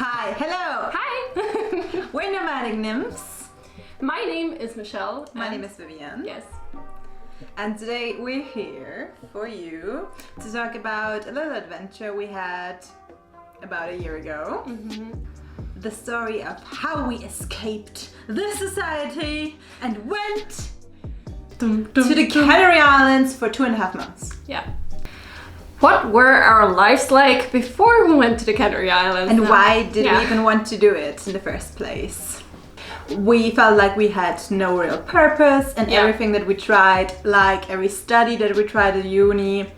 Hi, hello! Hi! We're nomadic nymphs. My name is Michelle. My name is Vivian. Yes. And today we're here for you to talk about a little adventure we had about a year ago. The story of how we escaped the society and went to the Canary Islands for 2.5 months. Yeah. What were our lives like before we went to the Canary Islands? And why did we even want to do it in the first place? We felt like we had no real purpose, and everything that we tried, like every study that we tried at uni,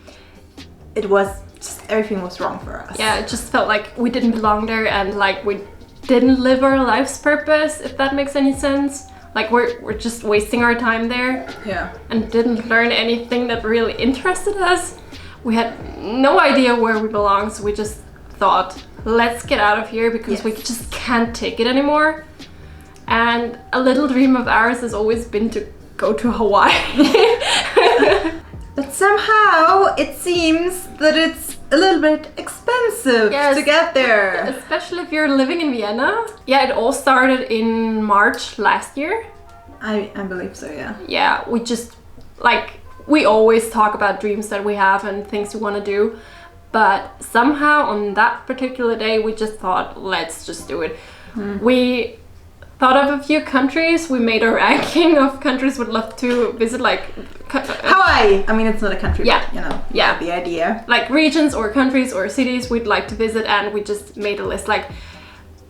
it was just, everything was wrong for us. Yeah, it just felt like we didn't belong there and like we didn't live our life's purpose, if that makes any sense. Like we're just wasting our time there. Yeah. And didn't learn anything that really interested us. We had no idea where we belong, so we just thought, let's get out of here because we just can't take it anymore. And a little dream of ours has always been to go to Hawaii. But somehow it seems that it's a little bit expensive to get there. Especially if you're living in Vienna. Yeah, it all started in March last year. I believe so, yeah. Yeah, we just, like, we always talk about dreams that we have and things we want to do. But somehow on that particular day, we just thought, let's just do it. We thought of a few countries. We made a ranking of countries we'd love to visit, like Hawaii. I mean, it's not a country, but you know, the idea. Like regions or countries or cities we'd like to visit, and we just made a list like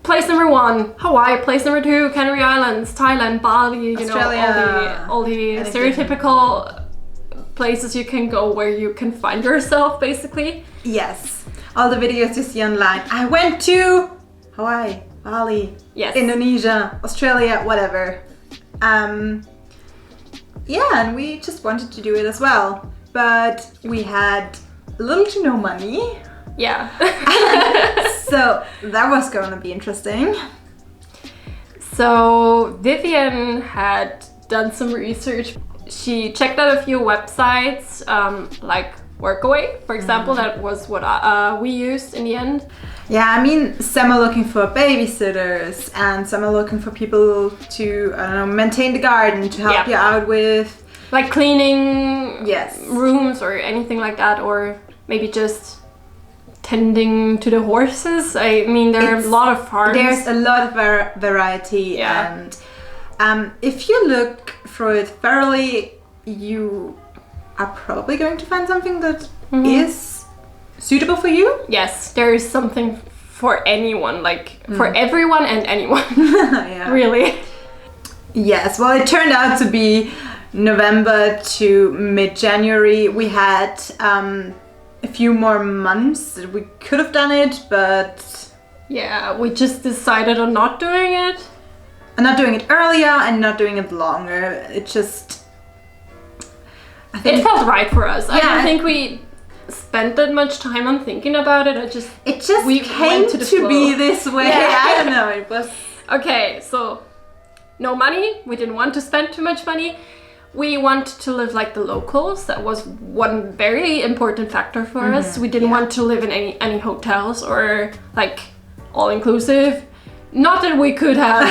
place number 1, Hawaii, place number 2, Canary Islands, Thailand, Bali, Australia, all the stereotypical places you can go where you can find yourself, basically. Yes. All the videos you see online. I went to Hawaii, Bali, Indonesia, Australia, whatever. Yeah, and we just wanted to do it as well. But we had little to no money. Yeah. So that was going to be interesting. So Vivian had done some research. She checked out a few websites, like Workaway, for example. That was what we used in the end. Yeah, I mean, some are looking for babysitters and some are looking for people to, I don't know, maintain the garden, to help you out with... like cleaning rooms or anything like that, or maybe just tending to the horses. I mean, there are a lot of farms. There's a lot of variety, and if you look through it thoroughly, you are probably going to find something that is suitable for you. Yes, there is something for anyone, like for everyone and anyone. Really. Yes, well, it turned out to be November to mid-January. We had a few more months that we could have done it, but... yeah, we just decided on not doing it. And not doing it earlier and not doing it longer. It just... it felt right for us. I don't think we spent that much time on thinking about it. It just came to be this way. I don't know, it was... Okay, so no money. We didn't want to spend too much money. We wanted to live like the locals. That was one very important factor for us. We didn't want to live in any hotels or like all-inclusive. Not that we could have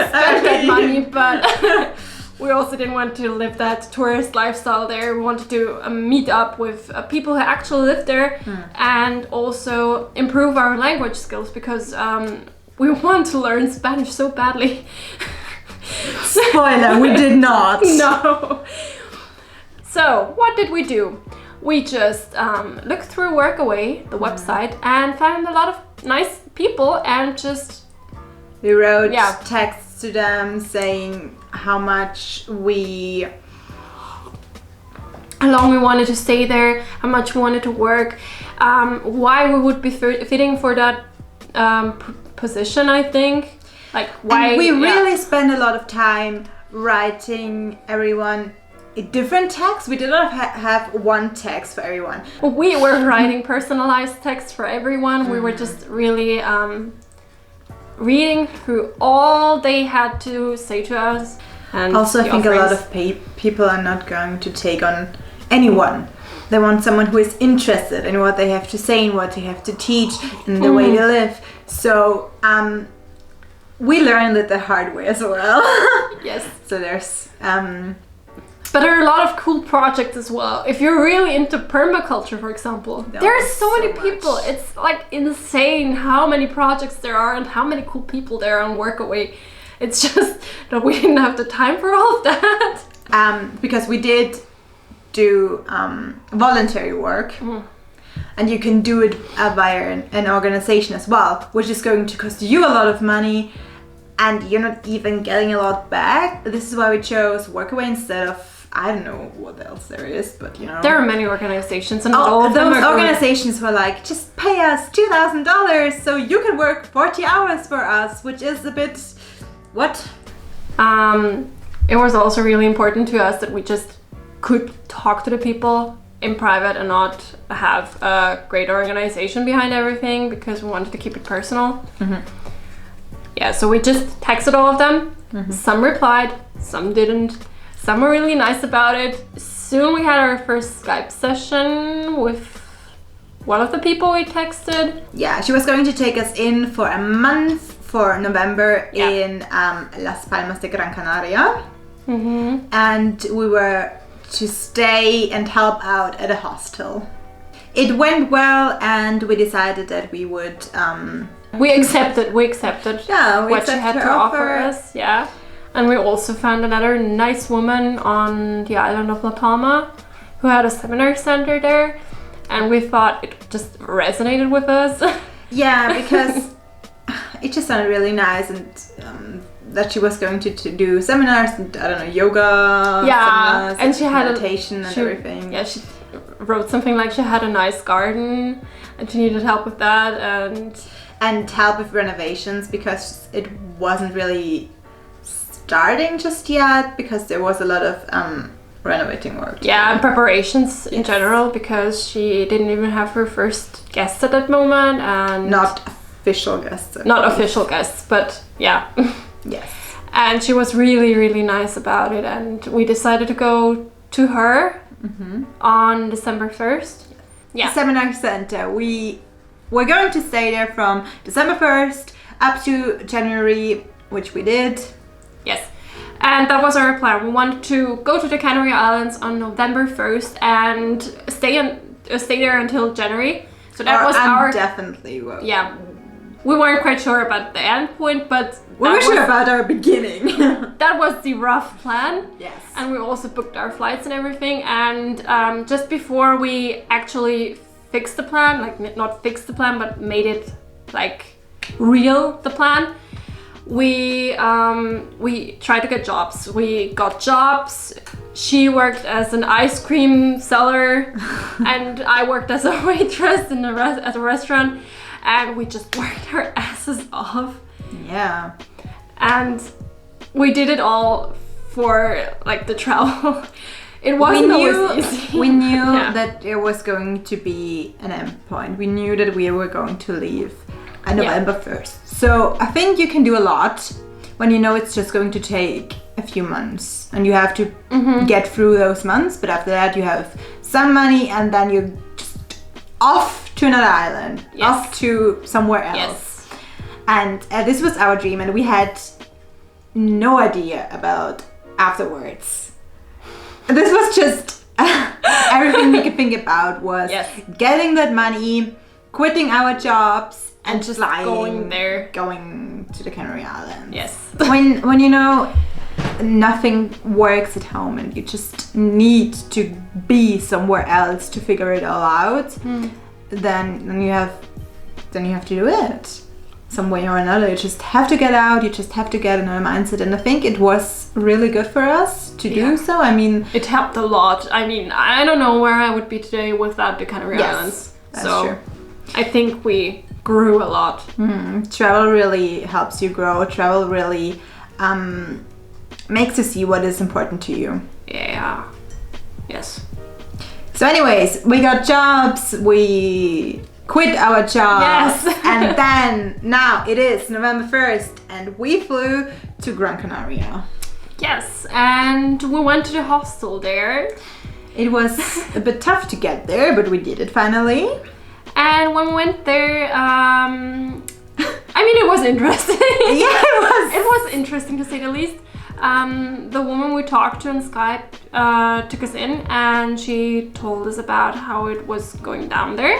spent that money, but we also didn't want to live that tourist lifestyle there. We wanted to meet up with people who actually live there and also improve our language skills because we want to learn Spanish so badly. Spoiler, we did not. No. So, what did we do? We just looked through Workaway, the website, and found a lot of nice people and just... we wrote texts to them saying how long we wanted to stay there, how much we wanted to work, why we would be fitting for that position, I think. Like why? And we really spent a lot of time writing everyone a different text. We did not have one text for everyone. We were writing personalized text for everyone. We were just really reading through all they had to say to us. And also, I think a lot of people are not going to take on anyone. They want someone who is interested in what they have to say and what they have to teach and the way they live. So we learned it the hard way as well. Yes. So there's but there are a lot of cool projects as well. If you're really into permaculture, for example, there are so many people. much. It's like insane how many projects there are and how many cool people there are on Workaway. It's just that we didn't have the time for all of that. Because we did do voluntary work. And you can do it via an organization as well, which is going to cost you a lot of money and you're not even getting a lot back. This is why we chose Workaway instead of, I don't know what else there is, but you know. There are many organizations and all of them those organizations were like, just pay us $2,000 so you can work 40 hours for us, which is a bit, what? It was also really important to us that we just could talk to the people in private and not have a great organization behind everything because we wanted to keep it personal. Yeah, so we just texted all of them. Some replied, some didn't. Some were really nice about it. Soon we had our first Skype session with one of the people we texted. Yeah, she was going to take us in for a month for November in Las Palmas de Gran Canaria. And we were to stay and help out at a hostel. It went well and we decided that we would... we accepted yeah, we what she had to offer us. Yeah. And we also found another nice woman on the island of La Palma who had a seminar center there. And we thought it just resonated with us. Yeah, because it just sounded really nice and that she was going to do seminars and, I don't know, yoga, yeah, and she had meditation and everything. Yeah, she wrote something like she had a nice garden and she needed help with that and help with renovations because it wasn't really starting just yet because there was a lot of renovating work. Yeah, and preparations in general because she didn't even have her first guests at that moment and not official guests. Not official guests, but yeah. Yes. And she was really, really nice about it and we decided to go to her on December 1st. Yeah. The seminar center. We were going to stay there from December 1st up to January, which we did. Yes. And that was our plan. We wanted to go to the Canary Islands on November 1st and stay there until January. So that was our... Definitely. Yeah. We weren't quite sure about the end point, but... We were sure about our beginning. That was the rough plan. Yes. And we also booked our flights and everything. And just before we actually fixed the plan, like not fixed the plan, but made it like real, the plan, we tried to get jobs. We got jobs. She worked as an ice cream seller and I worked as a waitress at a restaurant. And we just worked our asses off. Yeah. And we did it all for like the travel. It wasn't always easy. We knew that there was going to be an end point. We knew that we were going to leave on November 1st. So I think you can do a lot when you know it's just going to take a few months and you have to get through those months. But after that you have some money and then you're just off to another island, off to somewhere else. Yes. And this was our dream and we had no idea about afterwards. This was just everything we could think about was getting that money, quitting our jobs and just going to the Canary Islands. Yes. when you know nothing works at home and you just need to be somewhere else to figure it all out, then you have to do it some way or another. You just have to get out, you just have to get another mindset, and I think it was really good for us to do so. I mean, it helped a lot. I mean, I don't know where I would be today without the Canary Islands. That's true. I think we grew a lot. Travel really helps you grow. Travel really makes you see what is important to you. Yeah. Yes. So anyways, we got jobs, we quit our jobs, and then now it is November 1st and we flew to Gran Canaria. Yes, and we went to the hostel there. It was a bit tough to get there, but we did it finally. And when we went there, was interesting. Yeah, it was. It was interesting to say the least. The woman we talked to on Skype took us in, and she told us about how it was going down there.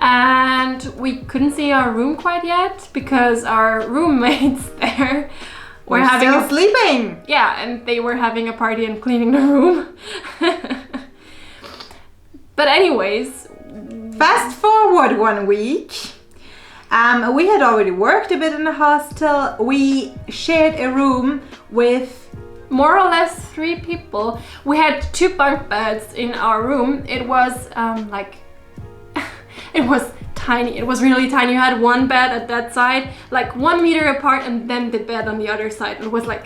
And we couldn't see our room quite yet because our roommates there were still sleeping. Yeah, and they were having a party and cleaning the room. But anyways, fast forward 1 week. We had already worked a bit in the hostel. We shared a room with more or less 3 people. We had 2 bunk beds in our room. It was it was tiny. It was really tiny. You had 1 bed at that side, like 1 meter apart, and then the bed on the other side. It was like,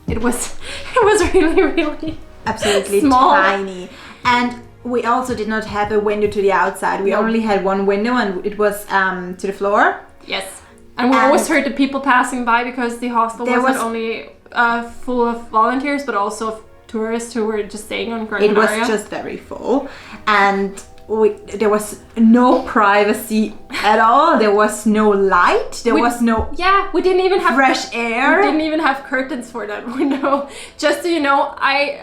it was really, really absolutely small. Tiny. And we also did not have a window to the outside. We only had 1 window, and it was to the floor. Yes. And we always heard the people passing by because the hostel wasn't only full of volunteers, but also of tourists who were just staying on Gran Canaria. It was just very full. And there was no privacy at all. There was no light. There was no we didn't even have fresh air. We didn't even have curtains for that window. Just so you know, I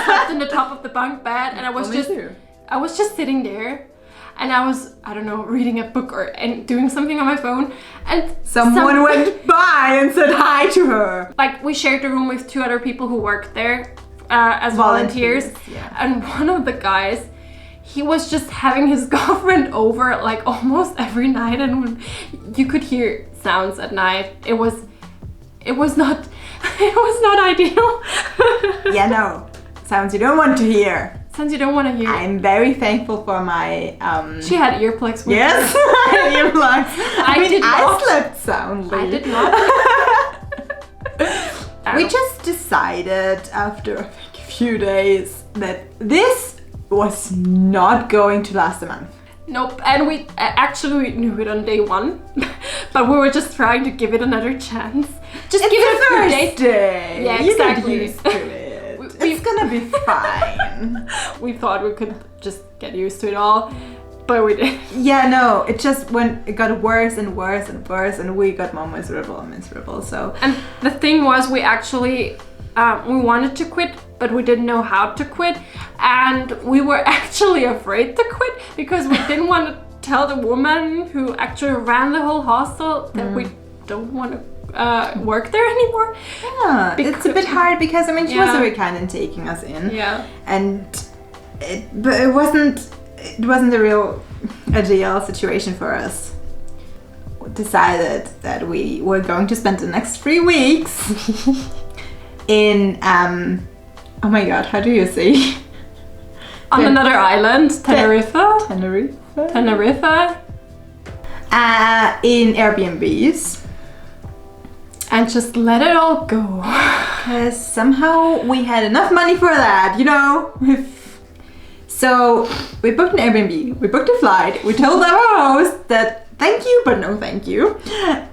slept in the top of the bunk bed, and I was just sitting there, and I was, I don't know, reading a book and doing something on my phone, and someone went by and said hi to her. Like, we shared the room with 2 other people who worked there as volunteers. Yeah. And one of the guys, he was just having his girlfriend over like almost every night, and when you could hear sounds at night. It was not ideal. Yeah, no. Sounds you don't want to hear. Sounds you don't want to hear. I'm very thankful for my She had earplugs with yes, her. I had earplugs. I slept soundly. I did not. We just decided after I think a few days that this was not going to last a month. Nope, and we actually knew it on day 1, but we were just trying to give it another chance. Just give it a few days. Day. Yeah, exactly. You get used to it. It's gonna be fine. We thought we could just get used to it all, but we didn't. Yeah, no, it just it got worse and worse and worse, and we got more miserable and miserable. So, and the thing was, we actually we wanted to quit, but we didn't know how to quit, and we were actually afraid to quit because we didn't want to tell the woman who actually ran the whole hostel that we don't want to work there anymore. Yeah, it's a bit hard because she was very kind in taking us in. Yeah, and but it wasn't a real ideal situation for us. We decided that we were going to spend the next 3 weeks in oh my god, how do you say? On another island, Tenerife. In Airbnbs. And just let it all go. Because somehow we had enough money for that, you know? So we booked an Airbnb, we booked a flight, we told our host that thank you, but no thank you.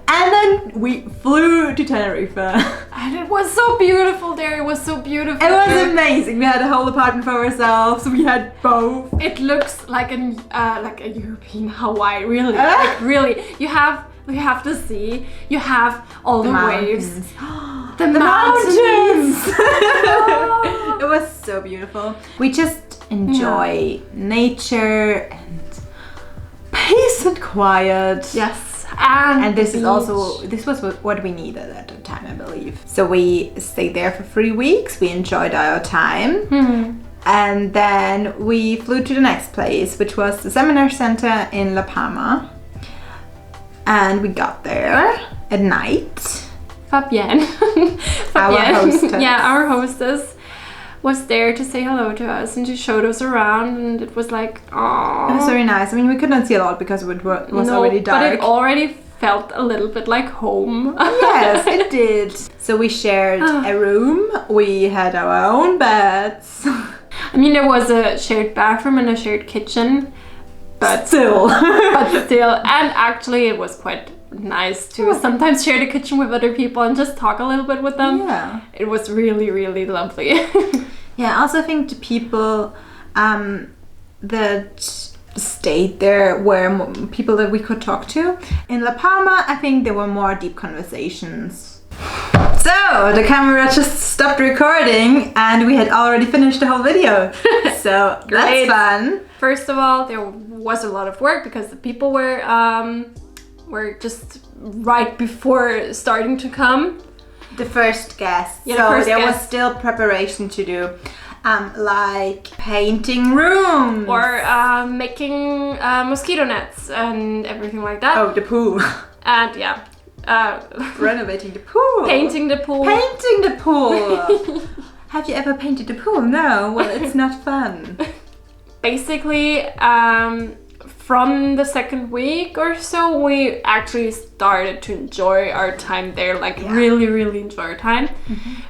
And then we flew to Tenerife. And it was so beautiful there, it was so beautiful. It was amazing. We had a whole apartment for ourselves, we had both. It looks like a European Hawaii, really. Like really, you have the sea, you have all the waves. The mountains! It was so beautiful. We just enjoy nature and peace and quiet. Yes. And this was what we needed at the time, I believe. So we stayed there for 3 weeks. We enjoyed our time. And then we flew to the next place, which was the seminar center in La Palma. And we got there at night. Fabienne, our hostess. Yeah, our hostess was there to say hello to us, and she showed us around, and it was like, oh. It was very nice. We could not see a lot because it was already dark. But it already felt a little bit like home. Yes, it did. So we shared a room. We had our own beds. There was a shared bathroom and a shared kitchen. But still. And actually it was quite nice to sometimes share the kitchen with other people and just talk a little bit with them. Yeah. It was really, really lovely. Yeah, I also think the people that stayed there were people that we could talk to. In La Palma, I think there were more deep conversations. So the camera just stopped recording and we had already finished the whole video. So that's fun. First of all, there was a lot of work because the people were just right before starting to come. The first guests. Yeah, so there was still preparation to do. Like painting rooms. Or making mosquito nets and everything like that. Oh, the pool. And yeah. Renovating the pool. Painting the pool. Painting the pool. Have you ever painted the pool? No. Well, it's not fun. Basically, from the second week or so, we actually started to enjoy our time there. Like really, really enjoy our time.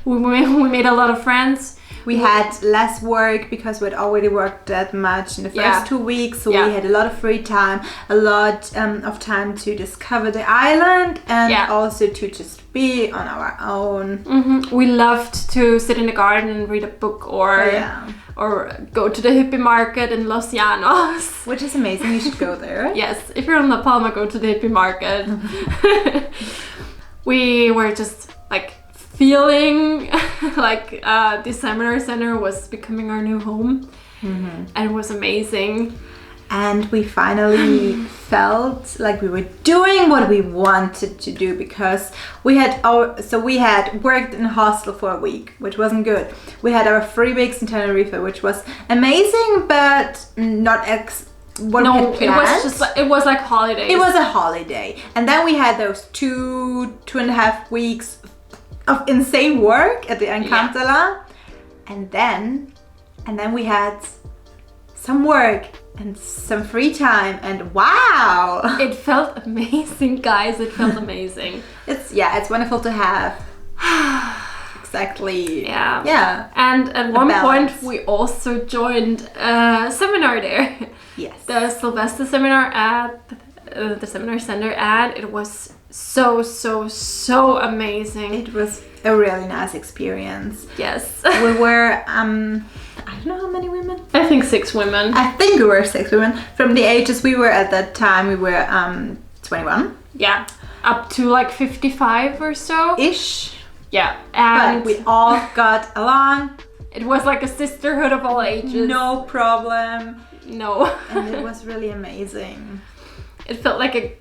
We made a lot of friends. We had less work because we had already worked that much in the first 2 weeks, so we had a lot of free time, a lot of time to discover the island and also to just be on our own. We loved to sit in the garden and read a book or go to the hippie market in Los Llanos. Which is amazing, you should go there. Yes, if you're in La Palma, go to the hippie market. We were just like feeling like the seminar center was becoming our new home, and it was amazing. And we finally felt like we were doing what we wanted to do because we had worked in a hostel for a week, which wasn't good. We had our 3 weeks in Tenerife, which was amazing, but not it was like holidays. It was a holiday, and then we had those 2.5 weeks of insane work at the Encantala, and then we had some work and some free time, and wow, it felt amazing, guys. It felt amazing. It's wonderful to have. Exactly. Yeah. And at one point we also joined a seminar there. Yes. The Sylvester seminar at the seminar center, and it was so amazing. It was a really nice experience. Yes. We were I don't know how many women. I think 6 women. I think we were 6 women. From the ages we were at that time, we were 21. Yeah. Up to like 55 or so. Ish. Yeah. And but we all got along. It was like a sisterhood of all ages. No problem. No. And it was really amazing. It felt like a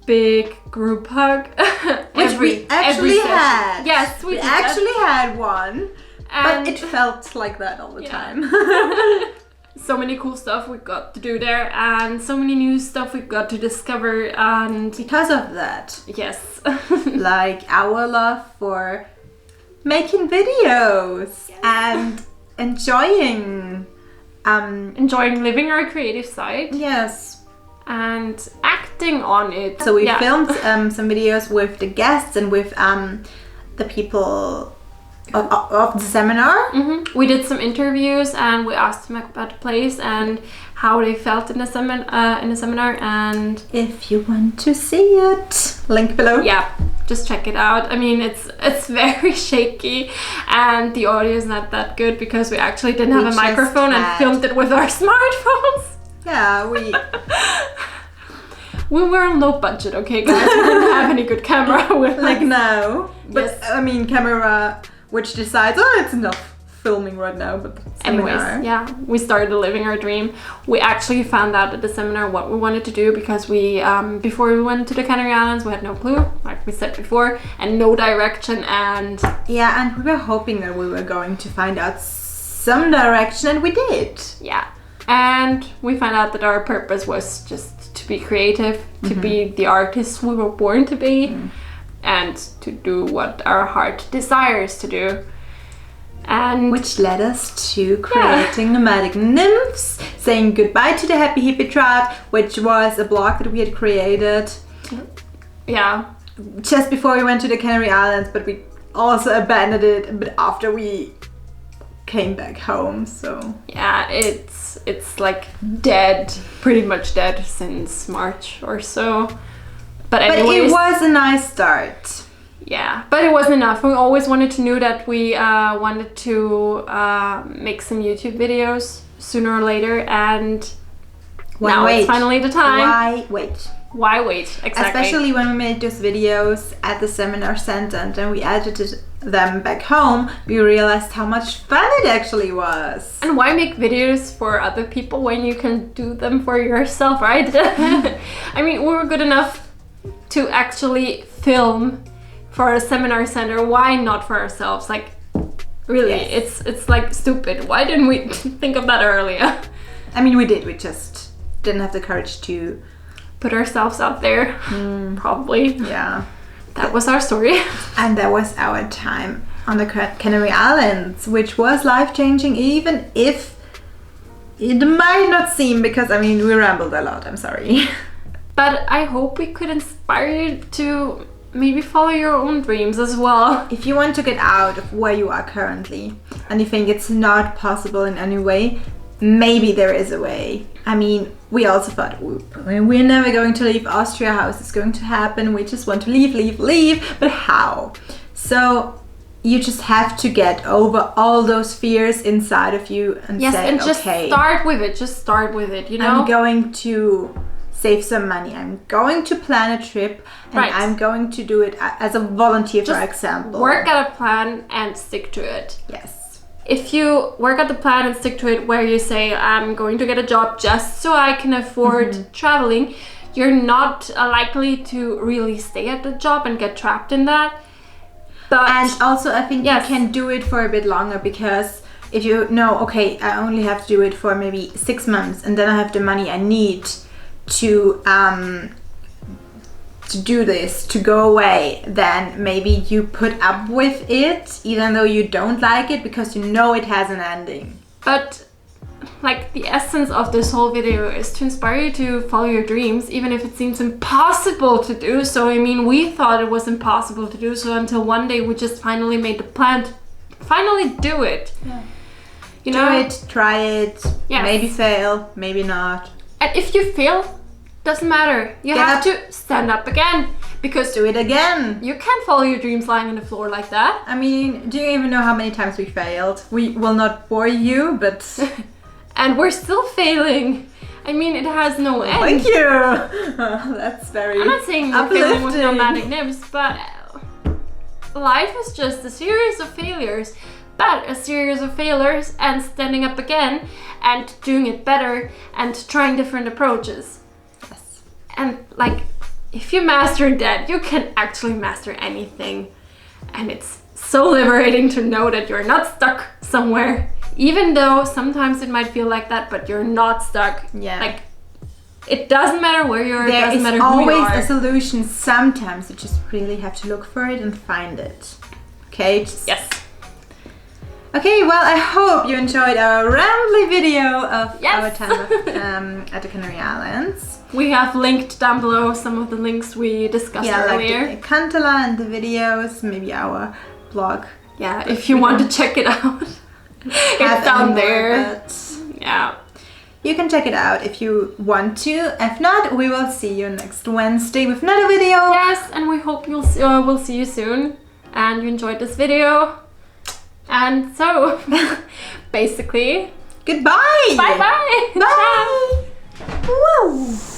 big group hug. Which we actually had. Yes, we actually had one. And but it felt like that all the time. So many cool stuff we got to do there, and so many new stuff we got to discover, and because of that. Yes. Like our love for making videos and enjoying living our creative side. Yes. And acting on it. So we filmed some videos with the guests and with the people of the seminar. We did some interviews and we asked them about the place and how they felt in the seminar. And if you want to see it, link below. Yeah, just check it out. I mean, it's very shaky and the audio is not that good because we actually didn't have a microphone and filmed it with our smartphones. Yeah, we were on low budget, okay guys? We didn't have any good camera with like us. now. But yes. I mean, camera which decides, it's enough filming right now. But anyways, yeah, we started living our dream. We actually found out at the seminar what we wanted to do because we before we went to the Canary Islands, we had no clue, like we said before, and no direction. And yeah, and we were hoping that we were going to find out some direction, and we did. Yeah. And we found out that our purpose was just to be creative, to be the artists we were born to be, and to do what our heart desires to do. And which led us to creating Nomadic Nymphs, saying goodbye to the Happy Hippie Tribe, which was a blog that we had created. Yeah. Just before we went to the Canary Islands, but we also abandoned it a bit after we came back home, so yeah, it's like dead, pretty much dead since March or so. But anyways, it was a nice start. Yeah, but it wasn't enough. We always wanted to know that we wanted to make some YouTube videos sooner or later, and now wait? It's finally the time. Why wait? Why wait? Exactly. Especially when we made those videos at the seminar center and then we edited them back home, we realized how much fun it actually was. And why make videos for other people when you can do them for yourself, right? I mean, we were good enough to actually film for a seminar center. Why not for ourselves? Like, really, Yes. it's like stupid. Why didn't we think of that earlier? I mean, we did. We just didn't have the courage to. Put ourselves out there, probably. Yeah. That was our story. And that was our time on the Canary Islands, which was life-changing, even if it might not seem, because I mean, we rambled a lot. I'm sorry. But I hope we could inspire you to maybe follow your own dreams as well. If you want to get out of where you are currently and you think it's not possible in any way, maybe there is a way. I mean, we also thought, we're never going to leave Austria. How is this going to happen? We just want to leave. But how? So you just have to get over all those fears inside of you and say, and just okay, start with it. Just start with it, you know? I'm going to save some money. I'm going to plan a trip and I'm going to do it as a volunteer, for example. Work out a plan and stick to it. Yes. If you work out the plan and stick to it, where you say, I'm going to get a job just so I can afford traveling, you're not likely to really stay at the job and get trapped in that. But and also I think you can do it for a bit longer, because if you know, okay, I only have to do it for maybe 6 months and then I have the money I need to do this, to go away, then maybe you put up with it even though you don't like it, because you know it has an ending. But like, the essence of this whole video is to inspire you to follow your dreams, even if it seems impossible to do so. I mean, we thought it was impossible to do so until one day we just finally made the plan to finally do it. Yeah. You know? Do it, try it, maybe fail, maybe not. And if you fail, doesn't matter. You have to stand up again, because do it again. You can't follow your dreams lying on the floor like that. I mean, do you even know how many times we failed? We will not bore you, but and we're still failing. I mean, it has no end. Thank you. That's very I'm not saying we're failing with nomadic nibs, but life is just a series of failures. But a series of failures and standing up again and doing it better and trying different approaches. Yes. And like, if you master that, you can actually master anything. And it's so liberating to know that you're not stuck somewhere. Even though sometimes it might feel like that, but you're not stuck. Yeah. Like, it doesn't matter where you are, it There doesn't is matter who you always are. a solution. Sometimes you just really have to look for it and find it. Okay? Yes. Okay, well, I hope you enjoyed our rambly video of our time at the Canary Islands. We have linked down below some of the links we discussed earlier. Like the Kantala and the videos, maybe our blog. Yeah, if you want to check it out. It's down there. Yeah. You can check it out if you want to. If not, we will see you next Wednesday with another video. Yes, and we hope we'll see you soon and you enjoyed this video. And so, basically, goodbye. Bye-bye. Bye. Woo.